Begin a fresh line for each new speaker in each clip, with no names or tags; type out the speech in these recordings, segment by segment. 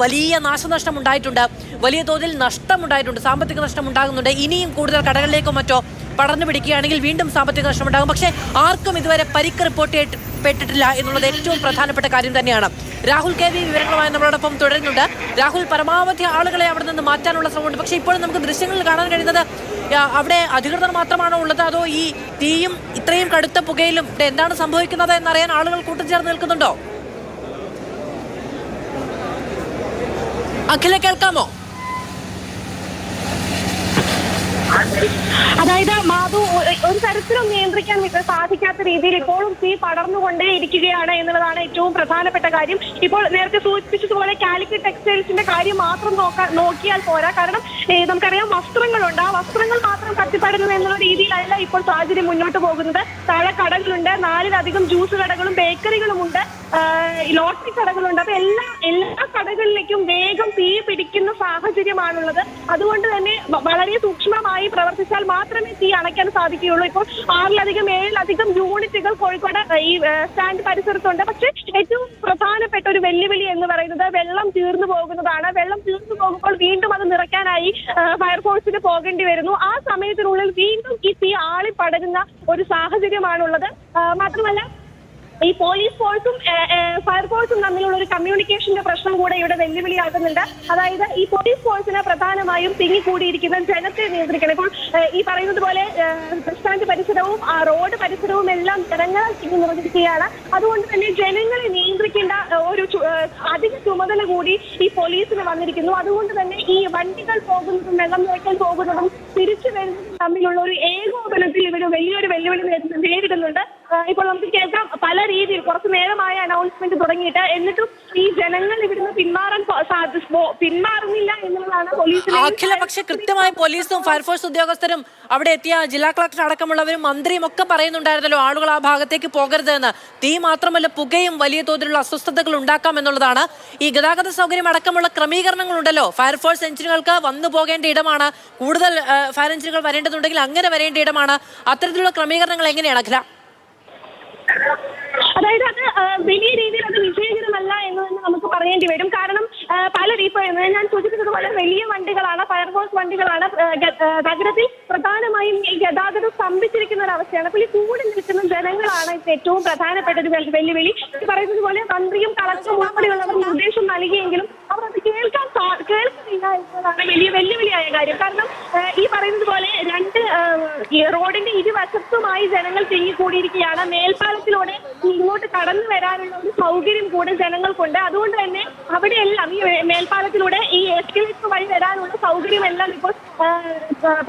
വലിയ നാശനഷ്ടം ഉണ്ടായിട്ടുണ്ട്, വലിയ തോതിൽ നഷ്ടമുണ്ടായിട്ടുണ്ട്, സാമ്പത്തിക നഷ്ടം ഉണ്ടാകുന്നുണ്ട്. ഇനിയും കൂടുതൽ കടകളിലേക്കോ മറ്റോ പടർന്നു പിടിക്കുകയാണെങ്കിൽ വീണ്ടും സാമ്പത്തിക നഷ്ടമുണ്ടാകും. പക്ഷേ ആർക്കും ഇതുവരെ പരിക്ക് റിപ്പോർട്ട് പെട്ടിട്ടില്ല എന്നുള്ളത് ഏറ്റവും പ്രധാനപ്പെട്ട കാര്യം തന്നെയാണ്. രാഹുൽ കെ വി വിവരങ്ങളുമായി നമ്മളോടൊപ്പം തുടരുന്നുണ്ട്. രാഹുൽ, പരമാവധി ആളുകളെ അവിടെ നിന്ന് മാറ്റാനുള്ള ശ്രമമുണ്ട്. പക്ഷേ ഇപ്പോഴും നമുക്ക് ദൃശ്യങ്ങളിൽ കാണാൻ കഴിയുന്നത് അവിടെ അധികൃതർ മാത്രമാണോ ഉള്ളത്, അതോ ഈ തീയും ഇത്രയും കടുത്ത പുകയിലും എന്താണ് സംഭവിക്കുന്നത് എന്നറിയാൻ ആളുകൾ കൂട്ടുചേർന്ന് നിൽക്കുന്നുണ്ടോ? അഖില, കേൾക്കാമോ?
അതായത് മാധു, ഒരു തരത്തിലും നിയന്ത്രിക്കാൻ സാധിക്കാത്ത രീതിയിൽ ഇപ്പോഴും തീ പടർന്നുകൊണ്ടേ ഇരിക്കുകയാണ് എന്നുള്ളതാണ് ഏറ്റവും പ്രധാനപ്പെട്ട കാര്യം. ഇപ്പോൾ നേരത്തെ സൂചിപ്പിച്ചതുപോലെ കാലിക്കറ്റ് ടെക്സ്റ്റൈൽസിന്റെ കാര്യം മാത്രം നോക്കിയാൽ പോരാ. കാരണം നമുക്കറിയാം, വസ്ത്രങ്ങളുണ്ട്, ആ വസ്ത്രങ്ങൾ മാത്രം കത്തിപ്പടരുന്നു എന്നുള്ള രീതിയിലല്ല ഇപ്പോൾ സാഹചര്യം മുന്നോട്ട് പോകുന്നത്. താഴെ കടകളുണ്ട്, 4-ലധികം ജ്യൂസ് കടകളും ബേക്കറികളുമുണ്ട്, ലോട്ടറി കടകളുണ്ട്. അപ്പൊ എല്ലാ കടകളിലേക്കും വേഗം തീ പിടിക്കുന്ന സാഹചര്യമാണുള്ളത്. അതുകൊണ്ട് തന്നെ വളരെ സൂക്ഷ്മമായി പ്രവർത്തിച്ചാൽ മാത്രമേ തീ അണയ്ക്കാൻ സാധിക്കുകയുള്ളൂ. ഇപ്പോൾ 6-7 യൂണിറ്റുകൾ കോഴിക്കോട് ഈ സ്റ്റാൻഡ് പരിസരത്തുണ്ട്. പക്ഷേ ഏറ്റവും പ്രധാനപ്പെട്ട ഒരു വെല്ലുവിളി എന്ന് പറയുന്നത് വെള്ളം തീർന്നു പോകുന്നതാണ്. വെള്ളം തീർന്നു പോകുമ്പോൾ വീണ്ടും അത് നിറയ്ക്കാനായി ഫയർഫോഴ്സിന് പോകേണ്ടി വരുന്നു. ആ സമയത്തിനുള്ളിൽ വീണ്ടും ഈ തീ ആളിപ്പടരുന്ന ഒരു സാഹചര്യമാണുള്ളത്. മാത്രമല്ല, ഈ പോലീസ് ഫോഴ്സും ഫയർഫോഴ്സും തമ്മിലുള്ള ഒരു കമ്മ്യൂണിക്കേഷന്റെ പ്രശ്നം കൂടെ ഇവിടെ വെല്ലുവിളിയാകുന്നുണ്ട്. അതായത് ഈ പോലീസ് ഫോഴ്സിന് പ്രധാനമായും തിങ്ങിക്കൂടിയിരിക്കുന്ന ജനത്തെ നിയന്ത്രിക്കണം. ഇപ്പോൾ ഈ പറയുന്നത് പോലെ ബസ് സ്റ്റാൻഡ് പരിസരവും റോഡ് പരിസരവും എല്ലാം ജനങ്ങളെ തിങ്ങി നിറഞ്ഞിരിക്കുകയാണ്. അതുകൊണ്ട് തന്നെ ജനങ്ങളെ നിയന്ത്രിക്കേണ്ട ഒരു അധിക ചുമതല കൂടി ഈ പോലീസിന് വന്നിരിക്കുന്നു. അതുകൊണ്ട് തന്നെ ഈ വണ്ടികൾ പോകുന്നതും വെള്ളം നിറയ്ക്കാൻ പോകുന്നതും തിരിച്ചു വരുന്നതും തമ്മിലുള്ള ഒരു ഏകോപനത്തിൽ ഇവർ വലിയൊരു വെല്ലുവിളി നേരിടുന്നുണ്ട്. ഇപ്പോൾ നമുക്ക് കേൾക്കാം, പല രീതിയിൽ കുറച്ചു നേരമായ അനൗൺസ്മെന്റ് തുടങ്ങിയിട്ട്, എന്നിട്ടും ഈ ജനങ്ങൾ ഇവിടുന്ന് പിന്മാറുന്നില്ല എന്നുള്ളതാണ് പോലീസിന്.
അഖില, പക്ഷെ കൃത്യമായി പോലീസും ഫയർഫോഴ്സ് ഉദ്യോഗസ്ഥരും അവിടെ എത്തിയ ജില്ലാ കളക്ടർ അടക്കമുള്ളവരും മന്ത്രിയും ഒക്കെ പറയുന്നുണ്ടായിരുന്നല്ലോ ആളുകൾ ആ ഭാഗത്തേക്ക് പോകരുത് എന്ന്. തീ മാത്രമല്ല, പുകയും വലിയ തോതിലുള്ള അസ്വസ്ഥതകൾ ഉണ്ടാക്കാം എന്നുള്ളതാണ്. ഈ ഗതാഗത സൗകര്യം അടക്കമുള്ള ക്രമീകരണങ്ങളുണ്ടല്ലോ, ഫയർഫോഴ്സ് എഞ്ചിനുകൾക്ക് വന്നു പോകേണ്ട ഇടമാണ്, കൂടുതൽ ഫയർ എഞ്ചിനുകൾ വരേണ്ടതുണ്ടെങ്കിൽ അങ്ങനെ വരേണ്ട ഇടമാണ്. അത്തരത്തിലുള്ള ക്രമീകരണങ്ങൾ എങ്ങനെയാണ് അഖില?
അതായത് അത് വലിയ രീതിയിൽ അത് വിജയകരമല്ല എന്ന് തന്നെ നമുക്ക് പറയേണ്ടി വരും. കാരണം പല ഞാൻ സൂചിപ്പിച്ചതുപോലെ വലിയ വണ്ടികളാണ്, ഫയർഫോഴ്സ് വണ്ടികളാണ്. നഗരത്തിൽ പ്രധാനമായും ഈ ഗതാഗതം സ്തംഭിച്ചിരിക്കുന്ന ഒരു അവസ്ഥയാണ്. അപ്പോൾ ഈ കൂടി നിൽക്കുന്ന ജനങ്ങളാണ് ഏറ്റവും പ്രധാനപ്പെട്ട ഒരു വെല്ലുവിളി. ഈ പറയുന്നത് പോലെ മന്ത്രിയും കളക്ടറും ഉൾപ്പെടെയുള്ളവർ നിർദ്ദേശം നൽകിയെങ്കിലും അവർ അത് കേൾക്കുന്നില്ല എന്നതാണ് വലിയ വെല്ലുവിളിയായ കാര്യം. കാരണം ഈ പറയുന്നത് പോലെ ഈ റോഡിന്റെ ഇരുവശത്തുമായി ജനങ്ങൾ തിങ്ങിക്കൂടിയിരിക്കുകയാണ്. മേൽപ്പാലത്തിലൂടെ ഇങ്ങോട്ട് കടന്നു വരാനുള്ള ഒരു സൗകര്യം കൂടെ ജനങ്ങൾക്കുണ്ട്. അതുകൊണ്ട് തന്നെ അവിടെയെല്ലാം ഈ മേൽപ്പാലത്തിലൂടെ ഈ എസ്കലേറ്റർ വഴി വരാനുള്ള സൗകര്യമെല്ലാം ഇപ്പോൾ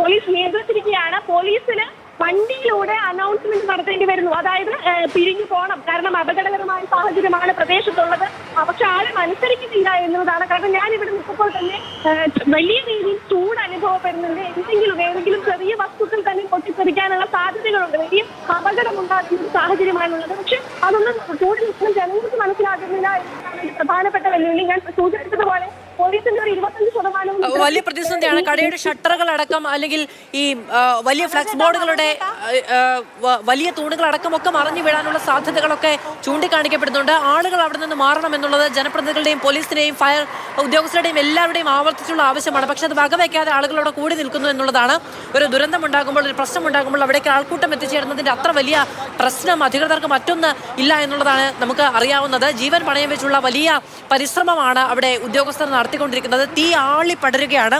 പോലീസ് നിയന്ത്രിച്ചിരിക്കുകയാണ്. പോലീസിന് വണ്ടിയിലൂടെ അനൗൺസ്മെന്റ് നടത്തേണ്ടി വരുന്നു. അതായത് പിരിഞ്ഞു പോകണം, കാരണം അപകടകരമായ സാഹചര്യമാണ് പ്രദേശത്തുള്ളത്. പക്ഷെ ആരും അനുസരിക്കുന്നില്ല എന്നുള്ളതാണ്. കാരണം ഞാൻ ഇവിടെ നിൽക്കുമ്പോൾ തന്നെ വലിയ രീതിയിൽ ചൂട് അനുഭവപ്പെടുന്നുണ്ട്. ഏതെങ്കിലും ചെറിയ വസ്തുക്കൾ തന്നെ പൊട്ടിത്തെറിക്കാനുള്ള സാധ്യതകളുണ്ട്. വലിയ അപകടമുണ്ടാക്കുന്ന ഒരു സാഹചര്യമാണുള്ളത്. പക്ഷെ അതൊന്നും ചൂട് നിൽക്കുന്ന ജനങ്ങൾക്ക് മനസ്സിലാക്കുന്നില്ല എന്നതാണ് ഒരു പ്രധാനപ്പെട്ട വെല്ലുവിളി. ഞാൻ സൂചിപ്പിച്ചതുപോലെ പോലീസിന്റെ ഒരു 25%
വലിയ പ്രതിസന്ധിയാണ്. കടയുടെ ഷട്ടറുകൾ അടക്കം, അല്ലെങ്കിൽ ഈ വലിയ ഫ്ലക്സ് ബോർഡുകളുടെ വലിയ തൂണുകൾ അടക്കമൊക്കെ മറിഞ്ഞു വീഴാനുള്ള സാധ്യതകളൊക്കെ ചൂണ്ടിക്കാണിക്കപ്പെടുന്നുണ്ട്. ആളുകൾ അവിടെ നിന്ന് മാറണം എന്നുള്ളത് ജനപ്രതിനിധികളുടെയും പോലീസിന്റെയും ഫയർ ഉദ്യോഗസ്ഥരുടെയും എല്ലാവരുടെയും ആവർത്തിച്ചുള്ള ആവശ്യമാണ്. പക്ഷെ അത് വകവയ്ക്കാതെ ആളുകളോട് കൂടി നിൽക്കുന്നു എന്നുള്ളതാണ്. ഒരു ദുരന്തം ഉണ്ടാകുമ്പോൾ, ഒരു പ്രശ്നം ഉണ്ടാകുമ്പോൾ അവിടേക്ക് ആൾക്കൂട്ടം എത്തിച്ചേരുന്നതിന്റെ അത്ര വലിയ പ്രശ്നം അധികൃതർക്ക് മറ്റൊന്ന് ഇല്ല എന്നുള്ളതാണ് നമുക്ക് അറിയാവുന്നത്. ജീവൻ പണയം വെച്ചുള്ള വലിയ പരിശ്രമമാണ് അവിടെ ഉദ്യോഗസ്ഥർ നടത്തിക്കൊണ്ടിരിക്കുന്നത്. തീ ആളി പടരുകയാണ്.